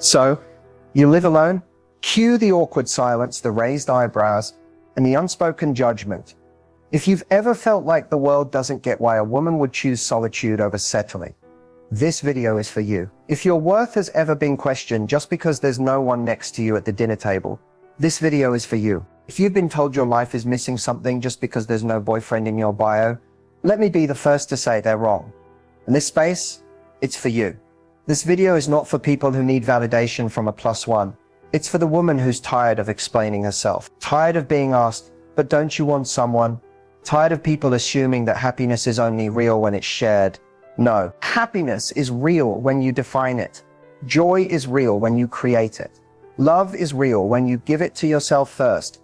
So, you live alone? Cue the awkward silence, the raised eyebrows, and the unspoken judgment. If you've ever felt like the world doesn't get why a woman would choose solitude over settling, this video is for you. If your worth has ever been questioned just because there's no one next to you at the dinner table, this video is for you. If you've been told your life is missing something just because there's no boyfriend in your bio, let me be the first to say they're wrong. In this space, it's for you. This video is not for people who need validation from a +1. It's for the woman who's tired of explaining herself, tired of being asked, but don't you want someone? Tired of people assuming that happiness is only real when it's shared. No, happiness is real when you define it. Joy is real when you create it. Love is real when you give it to yourself first.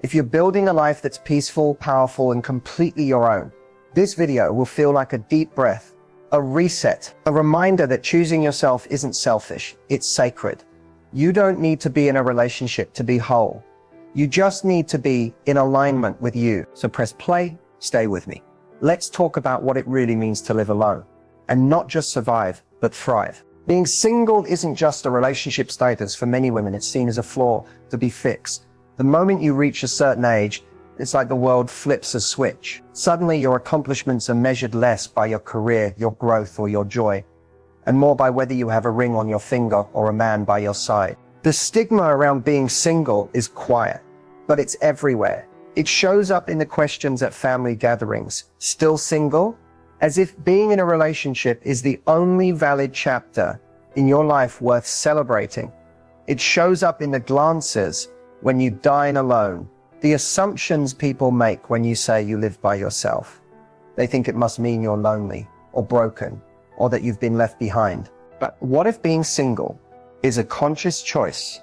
If you're building a life that's peaceful, powerful, and completely your own, this video will feel like a deep breath, a reset, a reminder that choosing yourself isn't selfish, it's sacred. You don't need to be in a relationship to be whole. You just need to be in alignment with you. So press play, stay with me. Let's talk about what it really means to live alone, and not just survive, but thrive. Being single isn't just a relationship status. For many women, it's seen as a flaw to be fixed. The moment you reach a certain age, it's like the world flips a switch. Suddenly, your accomplishments are measured less by your career, your growth, or your joy, and more by whether you have a ring on your finger or a man by your side. The stigma around being single is quiet, but it's everywhere. It shows up in the questions at family gatherings. Still single? As if being in a relationship is the only valid chapter in your life worth celebrating. It shows up in the glances when you dine alone, the assumptions people make when you say you live by yourself. They think it must mean you're lonely or broken or that you've been left behind. But what if being single is a conscious choice?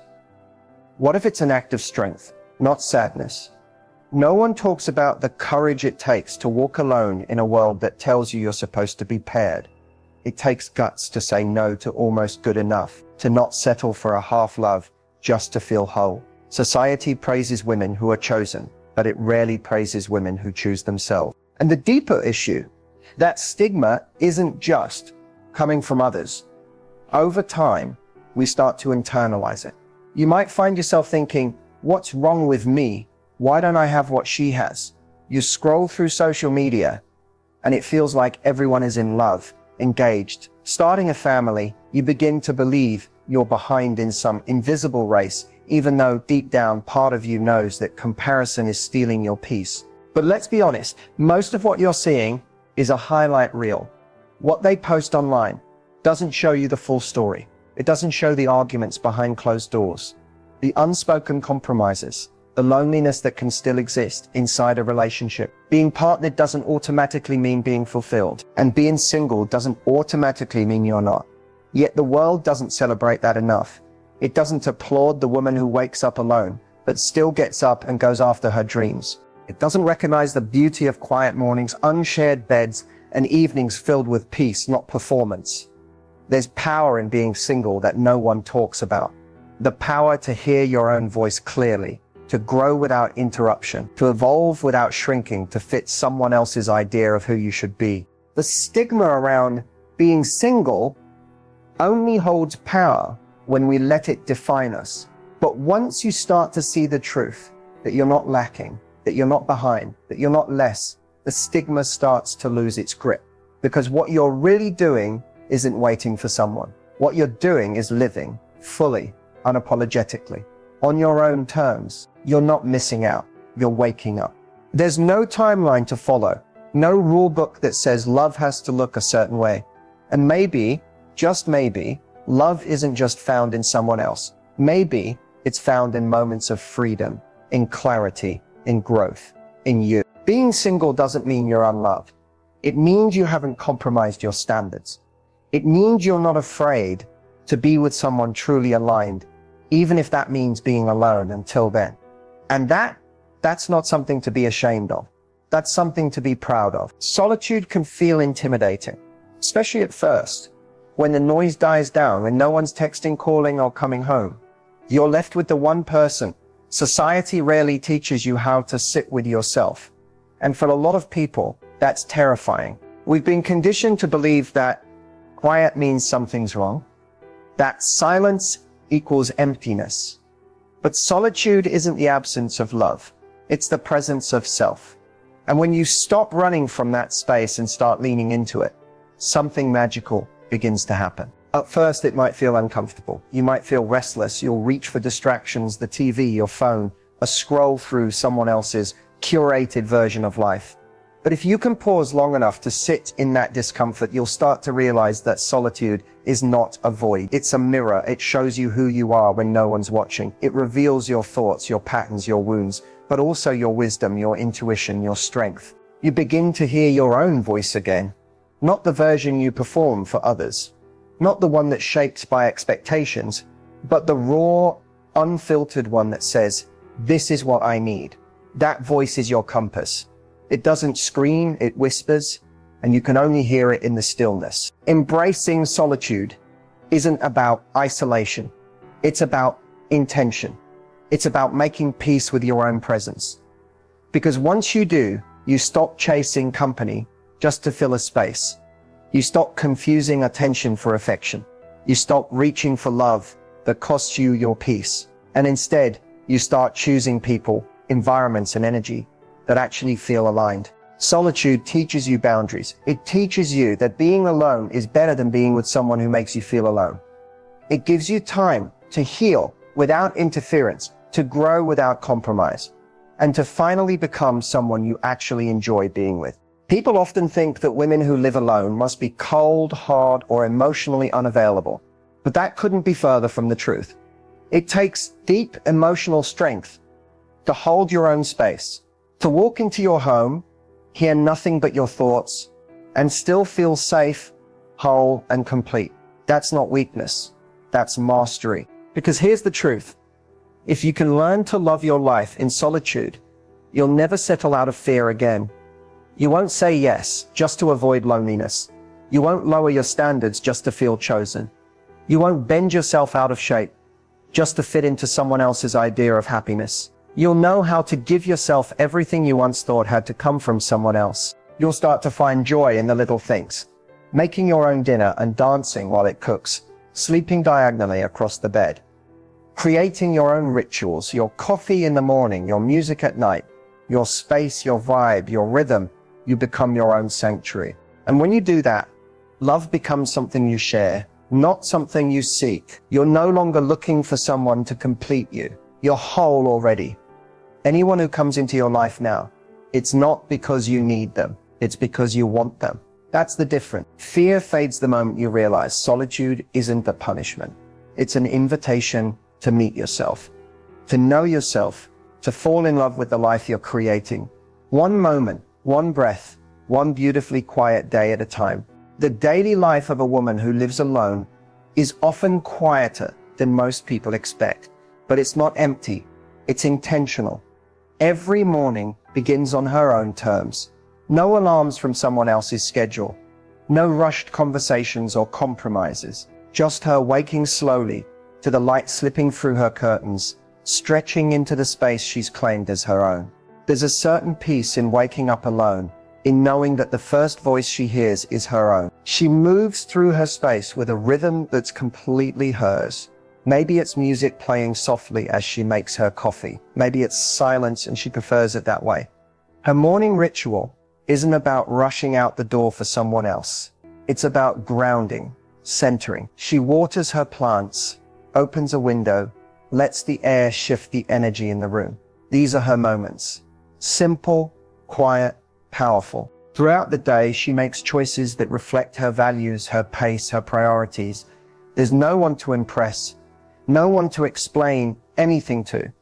What if it's an act of strength, not sadness? No one talks about the courage it takes to walk alone in a world that tells you you're supposed to be paired. It takes guts to say no to almost good enough, to not settle for a half love just to feel whole. Society praises women who are chosen, but it rarely praises women who choose themselves. And the deeper issue, that stigma isn't just coming from others. Over time, we start to internalize it. You might find yourself thinking, what's wrong with me? Why don't I have what she has? You scroll through social media and it feels like everyone is in love, engaged, starting a family. You begin to believe you're behind in some invisible race, even though deep down part of you knows that comparison is stealing your peace. But let's be honest, most of what you're seeing is a highlight reel. What they post online doesn't show you the full story. It doesn't show the arguments behind closed doors, the unspoken compromises, the loneliness that can still exist inside a relationship. Being partnered doesn't automatically mean being fulfilled, and being single doesn't automatically mean you're not. Yet the world doesn't celebrate that enough. It doesn't applaud the woman who wakes up alone, but still gets up and goes after her dreams. It doesn't recognize the beauty of quiet mornings, unshared beds, and evenings filled with peace, not performance. There's power in being single that no one talks about. The power to hear your own voice clearly, to grow without interruption, to evolve without shrinking to fit someone else's idea of who you should be. The stigma around being single only holds power when we let it define us. But once you start to see the truth, that you're not lacking, that you're not behind, that you're not less, the stigma starts to lose its grip. Because what you're really doing isn't waiting for someone. What you're doing is living fully, unapologetically, on your own terms. You're not missing out, you're waking up. There's no timeline to follow, no rule book that says love has to look a certain way. And maybe, just maybe, love isn't just found in someone else. Maybe it's found in moments of freedom, in clarity, in growth, in you. Being single doesn't mean you're unloved. It means you haven't compromised your standards. It means you're not afraid to be with someone truly aligned, even if that means being alone until then. And that's not something to be ashamed of. That's something to be proud of. Solitude can feel intimidating, especially at first, when the noise dies down, when no one's texting, calling, or coming home. You're left with the one person. Society rarely teaches you how to sit with yourself. And for a lot of people, that's terrifying. We've been conditioned to believe that quiet means something's wrong, that silence equals emptiness. But solitude isn't the absence of love. It's the presence of self. And when you stop running from that space and start leaning into it, something magical begins to happen. At first, it might feel uncomfortable. You might feel restless. You'll reach for distractions, the TV, your phone, a scroll through someone else's curated version of life. But if you can pause long enough to sit in that discomfort, you'll start to realize that solitude is not a void. It's a mirror. It shows you who you are when no one's watching. It reveals your thoughts, your patterns, your wounds, but also your wisdom, your intuition, your strength. You begin to hear your own voice again, not the version you perform for others, not the one that's shaped by expectations, but the raw, unfiltered one that says, "This is what I need." That voice is your compass. It doesn't scream, it whispers, and you can only hear it in the stillness. Embracing solitude isn't about isolation. It's about intention. It's about making peace with your own presence. Because once you do, you stop chasing company just to fill a space. You stop confusing attention for affection. You stop reaching for love that costs you your peace. And instead, you start choosing people, environments, and energy that actually feel aligned. Solitude teaches you boundaries. It teaches you that being alone is better than being with someone who makes you feel alone. It gives you time to heal without interference, to grow without compromise, and to finally become someone you actually enjoy being with. People often think that women who live alone must be cold, hard, or emotionally unavailable, but that couldn't be further from the truth. It takes deep emotional strength to hold your own space, to walk into your home, hear nothing but your thoughts, and still feel safe, whole, and complete. That's not weakness. That's mastery. Because here's the truth. If you can learn to love your life in solitude, you'll never settle out of fear again. You won't say yes just to avoid loneliness. You won't lower your standards just to feel chosen. You won't bend yourself out of shape just to fit into someone else's idea of happiness. You'll know how to give yourself everything you once thought had to come from someone else. You'll start to find joy in the little things. Making your own dinner and dancing while it cooks. Sleeping diagonally across the bed. Creating your own rituals, your coffee in the morning, your music at night, your space, your vibe, your rhythm. You become your own sanctuary. And when you do that, love becomes something you share, not something you seek. You're no longer looking for someone to complete you. You're whole already. Anyone who comes into your life now, it's not because you need them. It's because you want them. That's the difference. Fear fades the moment you realize solitude isn't a punishment. It's an invitation to meet yourself, to know yourself, to fall in love with the life you're creating. One moment, one breath, one beautifully quiet day at a time. The daily life of a woman who lives alone is often quieter than most people expect, but it's not empty. It's intentional. Every morning begins on her own terms. No alarms from someone else's schedule. No rushed conversations or compromises. Just her waking slowly to the light slipping through her curtains, stretching into the space she's claimed as her own. There's a certain peace in waking up alone, in knowing that the first voice she hears is her own. She moves through her space with a rhythm that's completely hers. Maybe it's music playing softly as she makes her coffee. Maybe it's silence and she prefers it that way. Her morning ritual isn't about rushing out the door for someone else. It's about grounding, centering. She waters her plants, opens a window, lets the air shift the energy in the room. These are her moments. Simple, quiet, powerful. Throughout the day, she makes choices that reflect her values, her pace, her priorities. There's no one to impress. No one to explain anything to.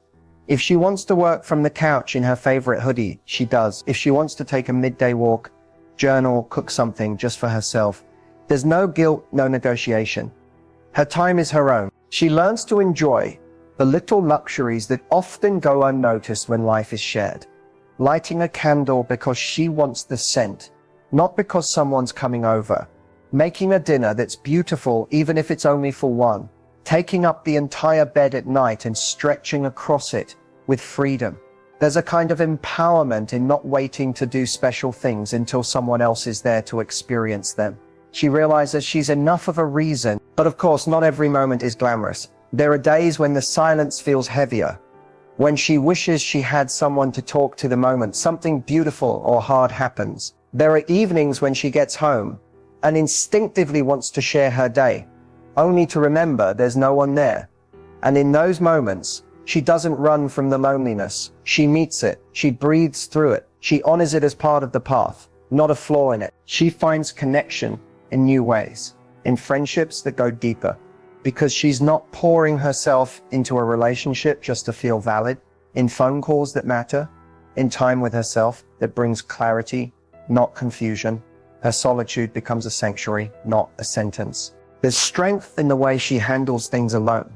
If she wants to work from the couch in her favorite hoodie, she does. If she wants to take a midday walk, journal, cook something just for herself, there's no guilt, no negotiation. Her time is her own. She learns to enjoy the little luxuries that often go unnoticed when life is shared. Lighting a candle because she wants the scent, not because someone's coming over. Making a dinner that's beautiful even if it's only for one. Taking up the entire bed at night and stretching across it with freedom. There's a kind of empowerment in not waiting to do special things until someone else is there to experience them. She realizes she's enough of a reason, but of course not every moment is glamorous. There are days when the silence feels heavier, when she wishes she had someone to talk to the moment something beautiful or hard happens. There are evenings when she gets home and instinctively wants to share her day, only to remember there's no one there. And in those moments, she doesn't run from the loneliness. She meets it. She breathes through it. She honors it as part of the path, not a flaw in it. She finds connection in new ways, in friendships that go deeper, because she's not pouring herself into a relationship just to feel valid, in phone calls that matter, in time with herself that brings clarity, not confusion. Her solitude becomes a sanctuary, not a sentence. There's strength in the way she handles things alone,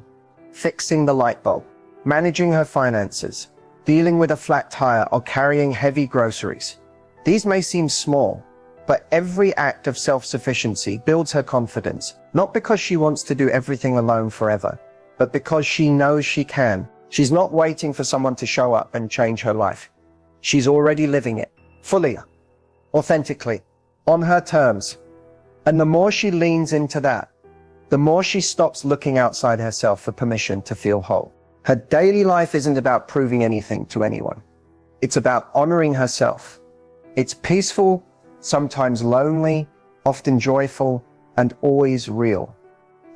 fixing the light bulb, managing her finances, dealing with a flat tire, or carrying heavy groceries. These may seem small, but every act of self-sufficiency builds her confidence, not because she wants to do everything alone forever, but because she knows she can. She's not waiting for someone to show up and change her life. She's already living it, fully, authentically, on her terms. And the more she leans into that, the more she stops looking outside herself for permission to feel whole. Her daily life isn't about proving anything to anyone. It's about honoring herself. It's peaceful, sometimes lonely, often joyful, and always real.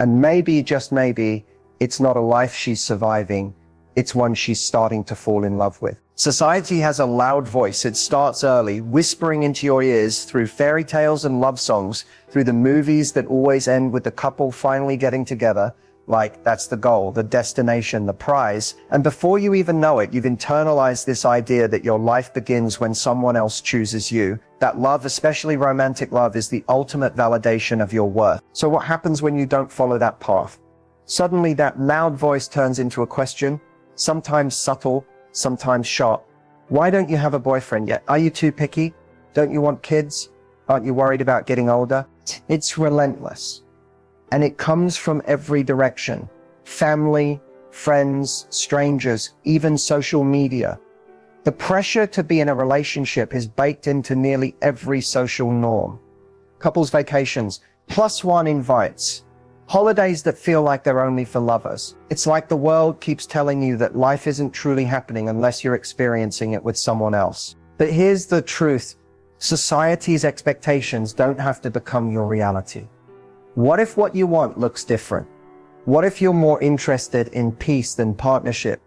And maybe, just maybe, it's not a life she's surviving, it's one she's starting to fall in love with. Society has a loud voice. It starts early, whispering into your ears through fairy tales and love songs, through the movies that always end with the couple finally getting together, like that's the goal, the destination, the prize. And before you even know it, you've internalized this idea that your life begins when someone else chooses you, that love, especially romantic love, is the ultimate validation of your worth. So what happens when you don't follow that path? Suddenly that loud voice turns into a question, sometimes subtle, sometimes sharp. Why don't you have a boyfriend yet? Are you too picky? Don't you want kids? Aren't you worried about getting older? It's relentless. And it comes from every direction. Family, friends, strangers, even social media. The pressure to be in a relationship is baked into nearly every social norm. Couples vacations, +1 invites, holidays that feel like they're only for lovers. It's like the world keeps telling you that life isn't truly happening unless you're experiencing it with someone else. But here's the truth. Society's expectations don't have to become your reality. What if what you want looks different? What if you're more interested in peace than partnership?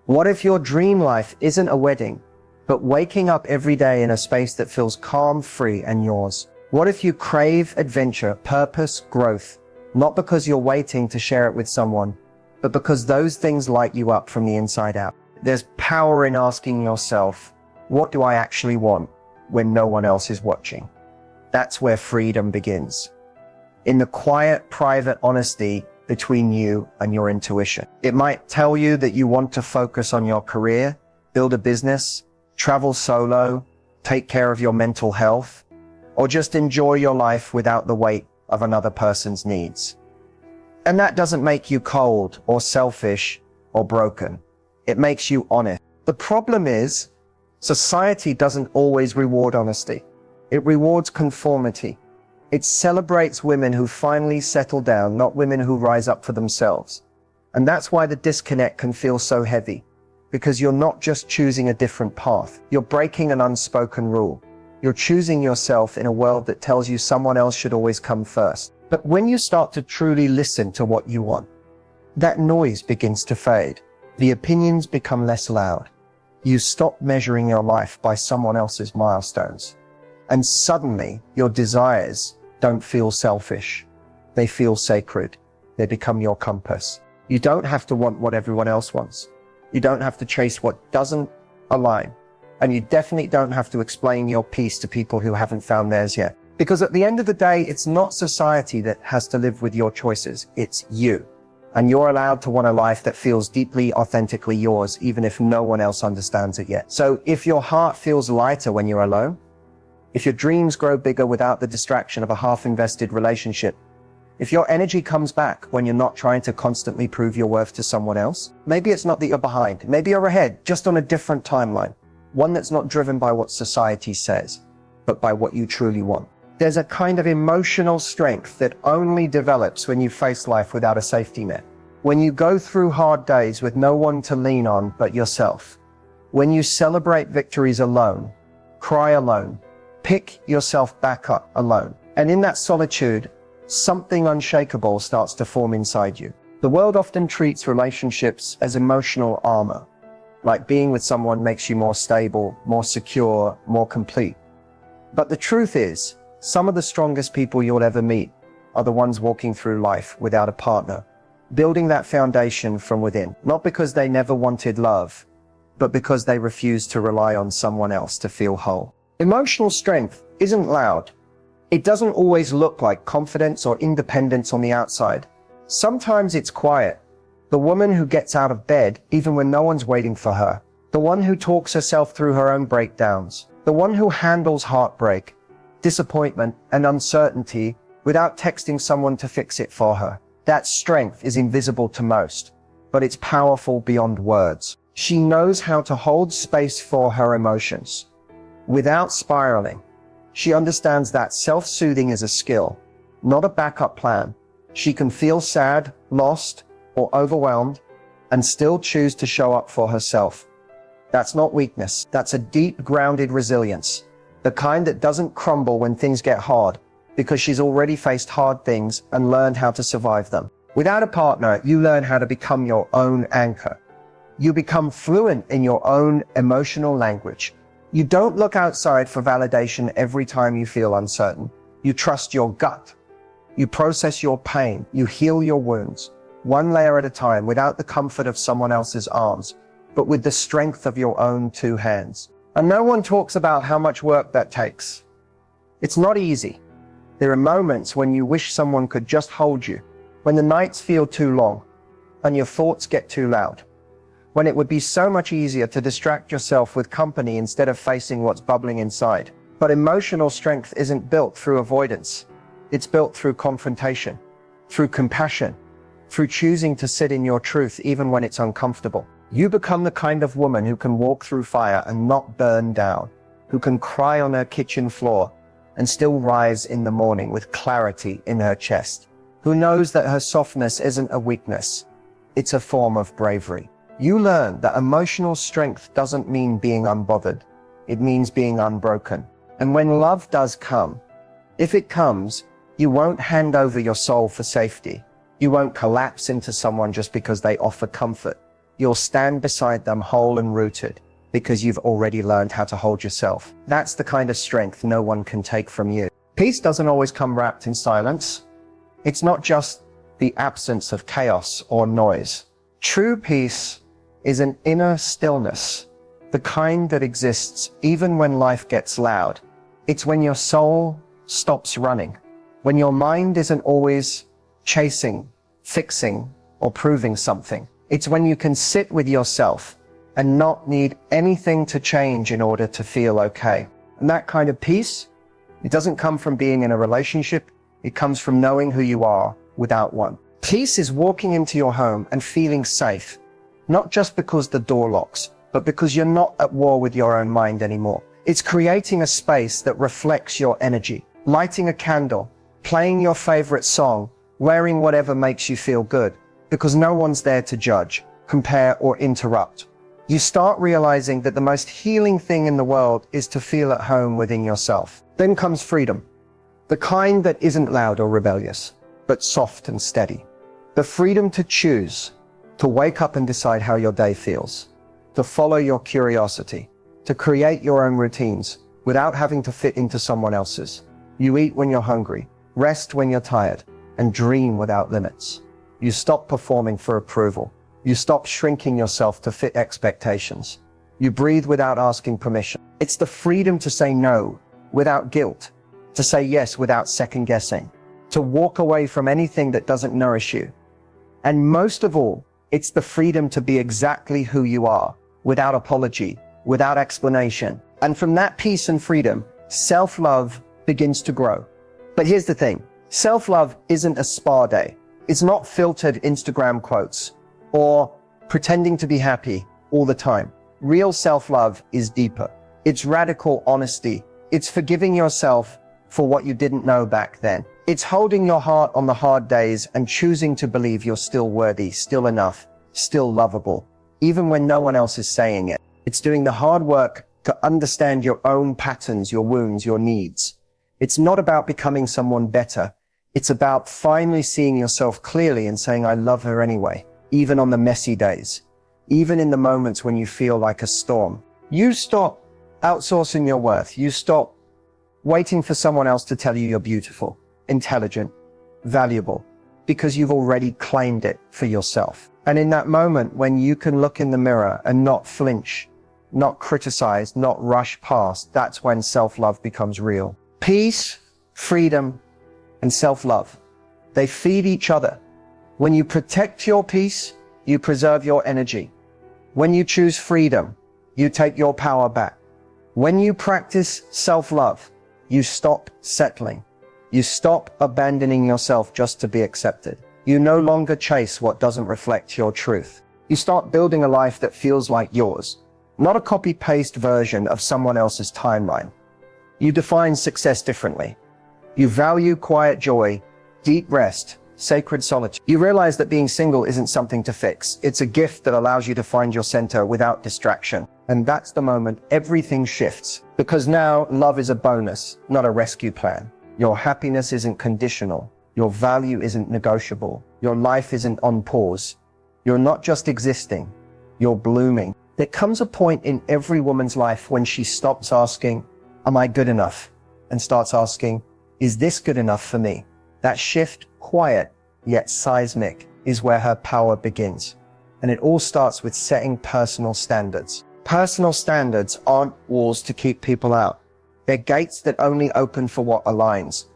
What if your dream life isn't a wedding, but waking up every day in a space that feels calm, free, and yours? What if you crave adventure, purpose, growth, not because you're waiting to share it with someone, but because those things light you up from the inside out? There's power in asking yourself, what do I actually want when no one else is watching? That's where freedom begins. In the quiet, private honesty between you and your intuition. It might tell you that you want to focus on your career, build a business, travel solo, take care of your mental health, or just enjoy your life without the weight of another person's needs. And that doesn't make you cold or selfish or broken. It makes you honest. The problem is, society doesn't always reward honesty. It rewards conformity. It celebrates women who finally settle down, not women who rise up for themselves. And that's why the disconnect can feel so heavy, because you're not just choosing a different path. You're breaking an unspoken rule. You're choosing yourself in a world that tells you someone else should always come first. But when you start to truly listen to what you want, that noise begins to fade. The opinions become less loud. You stop measuring your life by someone else's milestones. And suddenly, your desires don't feel selfish. They feel sacred. They become your compass. You don't have to want what everyone else wants. You don't have to chase what doesn't align. And you definitely don't have to explain your piece to people who haven't found theirs yet. Because at the end of the day, it's not society that has to live with your choices. It's you. And you're allowed to want a life that feels deeply, authentically yours, even if no one else understands it yet. So if your heart feels lighter when you're alone, if your dreams grow bigger without the distraction of a half-invested relationship, if your energy comes back when you're not trying to constantly prove your worth to someone else, maybe it's not that you're behind. Maybe you're ahead, just on a different timeline. One that's not driven by what society says, but by what you truly want. There's a kind of emotional strength that only develops when you face life without a safety net. When you go through hard days with no one to lean on but yourself. When you celebrate victories alone, cry alone, pick yourself back up alone. And in that solitude, something unshakable starts to form inside you. The world often treats relationships as emotional armor, like being with someone makes you more stable, more secure, more complete. But the truth is, some of the strongest people you'll ever meet are the ones walking through life without a partner, building that foundation from within, not because they never wanted love, but because they refused to rely on someone else to feel whole. Emotional strength isn't loud. It doesn't always look like confidence or independence on the outside. Sometimes it's quiet. The woman who gets out of bed even when no one's waiting for her. The one who talks herself through her own breakdowns. The one who handles heartbreak, disappointment, and uncertainty without texting someone to fix it for her. That strength is invisible to most, but it's powerful beyond words. She knows how to hold space for her emotions without spiraling. She understands that self-soothing is a skill, not a backup plan. She can feel sad, lost, or overwhelmed and still choose to show up for herself. That's not weakness. That's a deep, grounded resilience, the kind that doesn't crumble when things get hard, because she's already faced hard things and learned how to survive them. Without a partner, you learn how to become your own anchor. You become fluent in your own emotional language. You don't look outside for validation every time you feel uncertain. You trust your gut. You process your pain. You heal your wounds, one layer at a time, without the comfort of someone else's arms, but with the strength of your own two hands. And no one talks about how much work that takes. It's not easy. There are moments when you wish someone could just hold you, when the nights feel too long and your thoughts get too loud, when it would be so much easier to distract yourself with company instead of facing what's bubbling inside. But emotional strength isn't built through avoidance. It's built through confrontation, through compassion, through choosing to sit in your truth even when it's uncomfortable. You become the kind of woman who can walk through fire and not burn down, who can cry on her kitchen floor and still rise in the morning with clarity in her chest, who knows that her softness isn't a weakness, it's a form of bravery. You learn that emotional strength doesn't mean being unbothered, it means being unbroken. And when love does come, if it comes, you won't hand over your soul for safety. You won't collapse into someone just because they offer comfort. You'll stand beside them whole and rooted, because you've already learned how to hold yourself. That's the kind of strength no one can take from you. Peace doesn't always come wrapped in silence. It's not just the absence of chaos or noise. True peace is an inner stillness, the kind that exists even when life gets loud. It's when your soul stops running, when your mind isn't always chasing, fixing, or proving something. It's when you can sit with yourself and not need anything to change in order to feel okay. And that kind of peace, it doesn't come from being in a relationship. It comes from knowing who you are without one. Peace is walking into your home and feeling safe, not just because the door locks, but because you're not at war with your own mind anymore. It's creating a space that reflects your energy, lighting a candle, playing your favorite song, wearing whatever makes you feel good, because no one's there to judge, compare, or interrupt. You start realizing that the most healing thing in the world is to feel at home within yourself. Then comes freedom, the kind that isn't loud or rebellious, but soft and steady. The freedom to choose, to wake up and decide how your day feels, to follow your curiosity, to create your own routines without having to fit into someone else's. You eat when you're hungry, rest when you're tired, and dream without limits. You stop performing for approval. You stop shrinking yourself to fit expectations. You breathe without asking permission. It's the freedom to say no without guilt, to say yes without second guessing, to walk away from anything that doesn't nourish you. And most of all, it's the freedom to be exactly who you are, without apology, without explanation. And from that peace and freedom, self-love begins to grow. But here's the thing, self-love isn't a spa day. It's not filtered Instagram quotes or pretending to be happy all the time. Real self-love is deeper. It's radical honesty. It's forgiving yourself for what you didn't know back then. It's holding your heart on the hard days and choosing to believe you're still worthy, still enough, still lovable, even when no one else is saying it. It's doing the hard work to understand your own patterns, your wounds, your needs. It's not about becoming someone better. It's about finally seeing yourself clearly and saying, I love her anyway, even on the messy days, even in the moments when you feel like a storm. You stop outsourcing your worth. You stop waiting for someone else to tell you you're beautiful, intelligent, valuable, because you've already claimed it for yourself. And in that moment when you can look in the mirror and not flinch, not criticize, not rush past, that's when self-love becomes real. Peace, freedom, and self-love, they feed each other. When you protect your peace, you preserve your energy. When you choose freedom, you take your power back. When you practice self-love, you stop settling. You stop abandoning yourself just to be accepted. You no longer chase what doesn't reflect your truth. You start building a life that feels like yours, not a copy-paste version of someone else's timeline. You define success differently. You value quiet joy, deep rest, sacred solitude. You realize that being single isn't something to fix. It's a gift that allows you to find your center without distraction. And that's the moment everything shifts. Because now love is a bonus, not a rescue plan. Your happiness isn't conditional. Your value isn't negotiable. Your life isn't on pause. You're not just existing, you're blooming. There comes a point in every woman's life when she stops asking, am I good enough? And starts asking, is this good enough for me? That shift, quiet yet seismic, is where her power begins. And it all starts with setting personal standards. Personal standards aren't walls to keep people out. They're gates that only open for what aligns.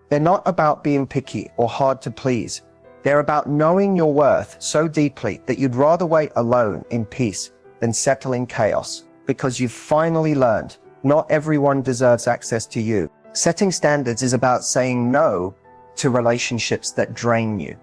They're not about being picky or hard to please. They're about knowing your worth so deeply that you'd rather wait alone in peace than settle in chaos, because you've finally learned not everyone deserves access to you. Setting standards is about saying no to relationships that drain you,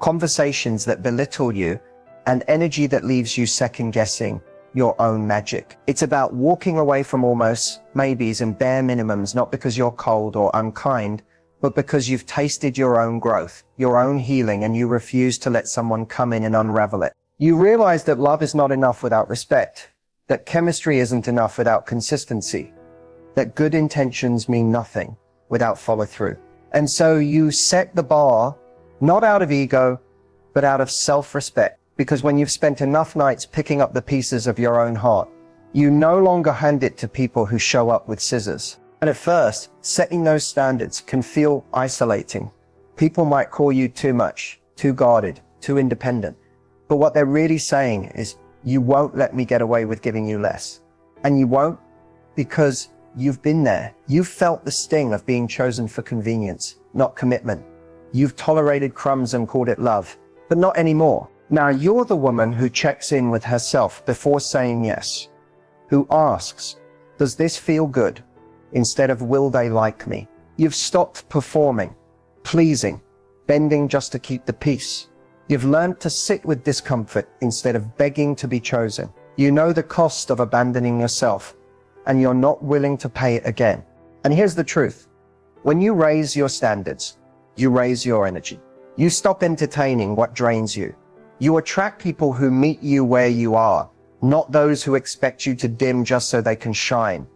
conversations that belittle you, and energy that leaves you second-guessing your own magic. It's about walking away from almost, maybes, and bare minimums, not because you're cold or unkind, but because you've tasted your own growth, your own healing, and you refuse to let someone come in and unravel it. You realize that love is not enough without respect, that chemistry isn't enough without consistency, that good intentions mean nothing without follow-through. And so you set the bar, not out of ego, but out of self-respect. Because when you've spent enough nights picking up the pieces of your own heart, you no longer hand it to people who show up with scissors. And at first, setting those standards can feel isolating. People might call you too much, too guarded, too independent. But what they're really saying is, you won't let me get away with giving you less. And you won't, because you've been there. You've felt the sting of being chosen for convenience, not commitment. You've tolerated crumbs and called it love, but not anymore. Now you're the woman who checks in with herself before saying yes, who asks, does this feel good? Instead of, will they like me? You've stopped performing, pleasing, bending just to keep the peace. You've learned to sit with discomfort instead of begging to be chosen. You know the cost of abandoning yourself, and you're not willing to pay it again. And here's the truth. When you raise your standards, you raise your energy. You stop entertaining what drains you. You attract people who meet you where you are, not those who expect you to dim just so they can shine.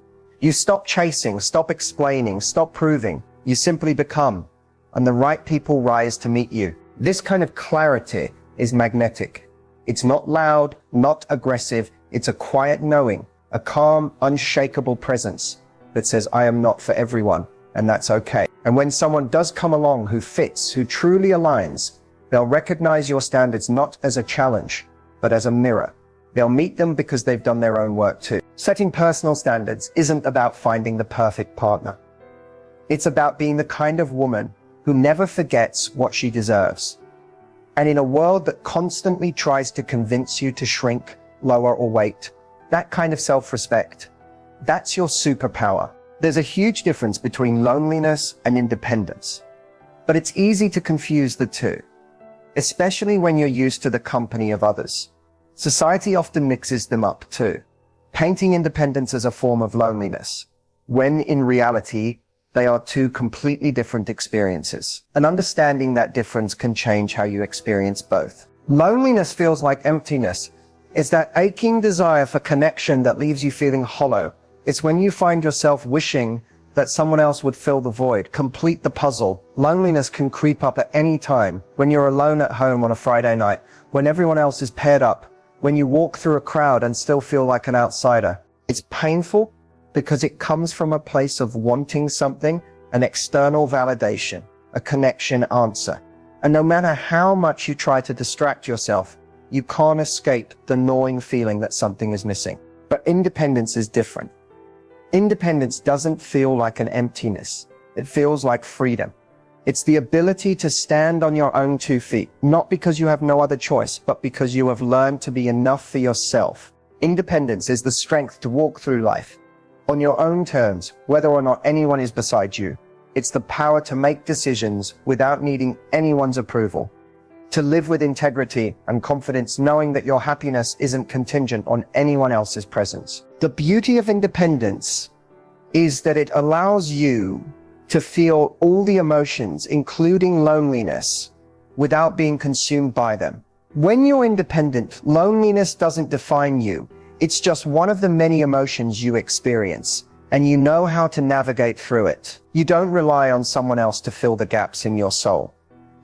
You stop chasing, stop explaining, stop proving. You simply become, and the right people rise to meet you. This kind of clarity is magnetic. It's not loud, not aggressive. It's a quiet knowing, a calm, unshakable presence that says, I am not for everyone, and that's okay. And when someone does come along who fits, who truly aligns, they'll recognize your standards not as a challenge, but as a mirror. They'll meet them because they've done their own work too. Setting personal standards isn't about finding the perfect partner. It's about being the kind of woman who never forgets what she deserves. And in a world that constantly tries to convince you to shrink, lower, or wait, that kind of self-respect, that's your superpower. There's a huge difference between loneliness and independence, but it's easy to confuse the two, especially when you're used to the company of others. Society often mixes them up too, painting independence as a form of loneliness, when in reality, They are two completely different experiences. And understanding that difference can change how you experience both. Loneliness feels like emptiness. It's that aching desire for connection that leaves you feeling hollow. It's when you find yourself wishing that someone else would fill the void, complete the puzzle. Loneliness can creep up at any time, when you're alone at home on a Friday night, when everyone else is paired up, when you walk through a crowd and still feel like an outsider. It's painful because it comes from a place of wanting something, an external validation, a connection answer. And no matter how much you try to distract yourself, you can't escape the gnawing feeling that something is missing. But independence is different. Independence doesn't feel like an emptiness. It feels like freedom. It's the ability to stand on your own 2 feet, not because you have no other choice, but because you have learned to be enough for yourself. Independence is the strength to walk through life on your own terms, whether or not anyone is beside you. It's the power to make decisions without needing anyone's approval, to live with integrity and confidence, knowing that your happiness isn't contingent on anyone else's presence. The beauty of independence is that it allows you to feel all the emotions, including loneliness, without being consumed by them. When you're independent, loneliness doesn't define you. It's just one of the many emotions you experience, and you know how to navigate through it. You don't rely on someone else to fill the gaps in your soul.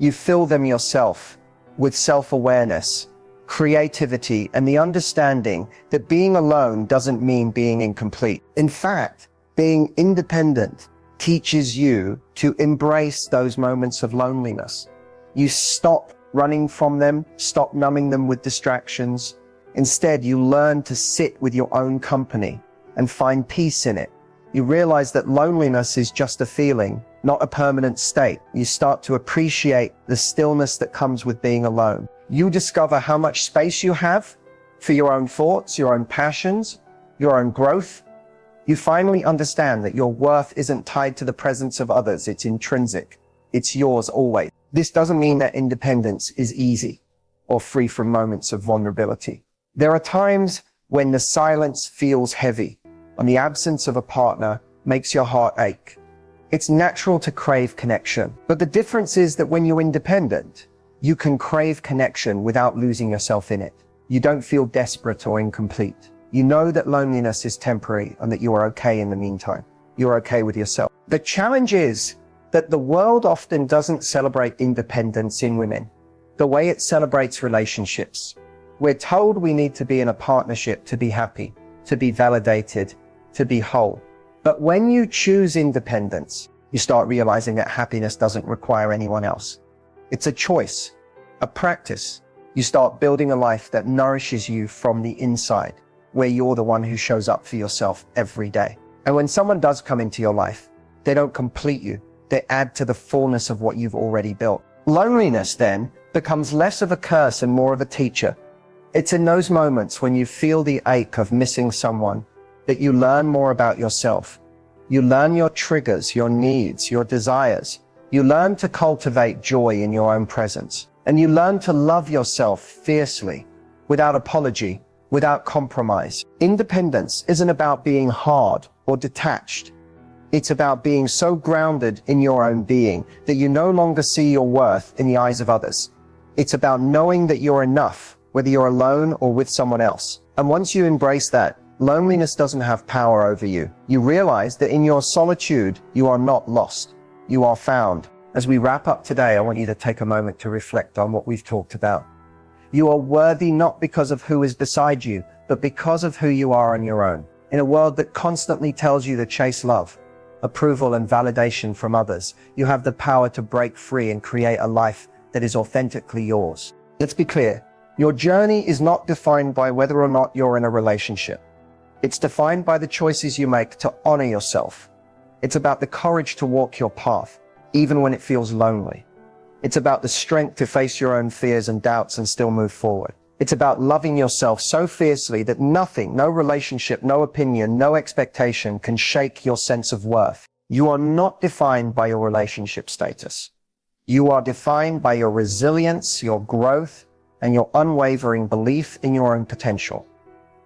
You fill them yourself with self-awareness, creativity, and the understanding that being alone doesn't mean being incomplete. In fact, being independent teaches you to embrace those moments of loneliness. You stop running from them, stop numbing them with distractions. Instead, you learn to sit with your own company and find peace in it. You realize that loneliness is just a feeling, not a permanent state. You start to appreciate the stillness that comes with being alone. You discover how much space you have for your own thoughts, your own passions, your own growth. You finally understand that your worth isn't tied to the presence of others. It's intrinsic. It's yours always. This doesn't mean that independence is easy or free from moments of vulnerability. There are times when the silence feels heavy and the absence of a partner makes your heart ache. It's natural to crave connection, but the difference is that when you're independent, you can crave connection without losing yourself in it. You don't feel desperate or incomplete. You know that loneliness is temporary and that you are okay in the meantime. You're okay with yourself. The challenge is that the world often doesn't celebrate independence in women the way it celebrates relationships. We're told we need to be in a partnership to be happy, to be validated, to be whole. But when you choose independence, you start realizing that happiness doesn't require anyone else. It's a choice, a practice. You start building a life that nourishes you from the inside, where you're the one who shows up for yourself every day. And when someone does come into your life, they don't complete you. They add to the fullness of what you've already built. Loneliness then becomes less of a curse and more of a teacher. It's in those moments when you feel the ache of missing someone that you learn more about yourself. You learn your triggers, your needs, your desires. You learn to cultivate joy in your own presence. And you learn to love yourself fiercely, without apology, without compromise. Independence isn't about being hard or detached. It's about being so grounded in your own being that you no longer see your worth in the eyes of others. It's about knowing that you're enough, whether you're alone or with someone else. And once you embrace that, loneliness doesn't have power over you. You realize that in your solitude, you are not lost. You are found. As we wrap up today, I want you to take a moment to reflect on what we've talked about. You are worthy not because of who is beside you, but because of who you are on your own. In a world that constantly tells you to chase love, approval, and validation from others, you have the power to break free and create a life that is authentically yours. Let's be clear. Your journey is not defined by whether or not you're in a relationship. It's defined by the choices you make to honor yourself. It's about the courage to walk your path, even when it feels lonely. It's about the strength to face your own fears and doubts and still move forward. It's about loving yourself so fiercely that nothing, no relationship, no opinion, no expectation can shake your sense of worth. You are not defined by your relationship status. You are defined by your resilience, your growth, and your unwavering belief in your own potential.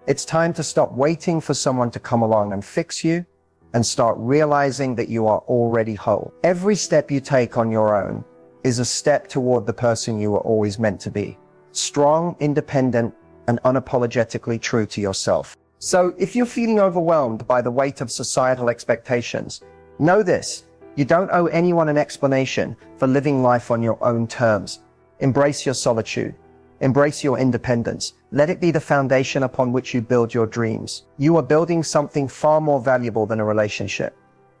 It's time to stop waiting for someone to come along and fix you and start realizing that you are already whole. Every step you take on your own is a step toward the person you were always meant to be. Strong, independent, and unapologetically true to yourself. So if you're feeling overwhelmed by the weight of societal expectations, know this: you don't owe anyone an explanation for living life on your own terms. Embrace your solitude. Embrace your independence. Let it be the foundation upon which you build your dreams. You are building something far more valuable than a relationship.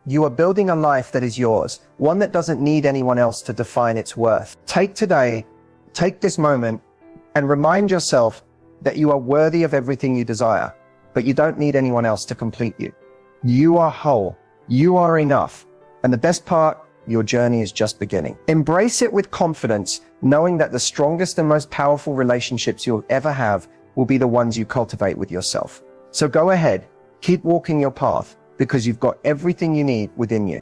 You are building a life that is yours, one that doesn't need anyone else to define its worth. Take this moment, and remind yourself that you are worthy of everything you desire, but you don't need anyone else to complete you. You are whole. You are enough. And the best part, your journey is just beginning. Embrace it with confidence, knowing that the strongest and most powerful relationships you'll ever have will be the ones you cultivate with yourself. So go ahead, keep walking your path, because you've got everything you need within you.